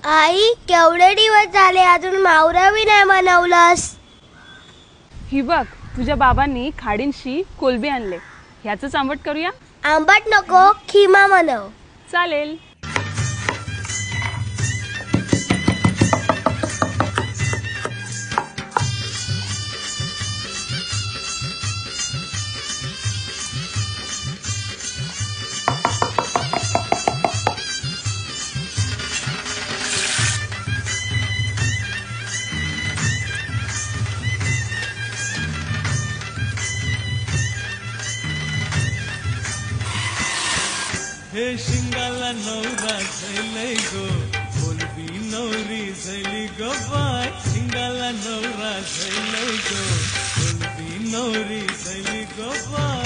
आई केवढे दिवस झाले अजून मावरा बी नाही बनवलास. ही बघ तुझ्या बाबांनी खाडींशी कोलबी आणले, ह्याच आंबट करूया. आंबट नको, खिमा बनव. चालेल. हे शिंगाला नवरा झैलय गो, कोलबी नवरी झैली गो बाय. शिंगाला नवरा झैलय गो, कोलबी नवरी झैली गो बाय.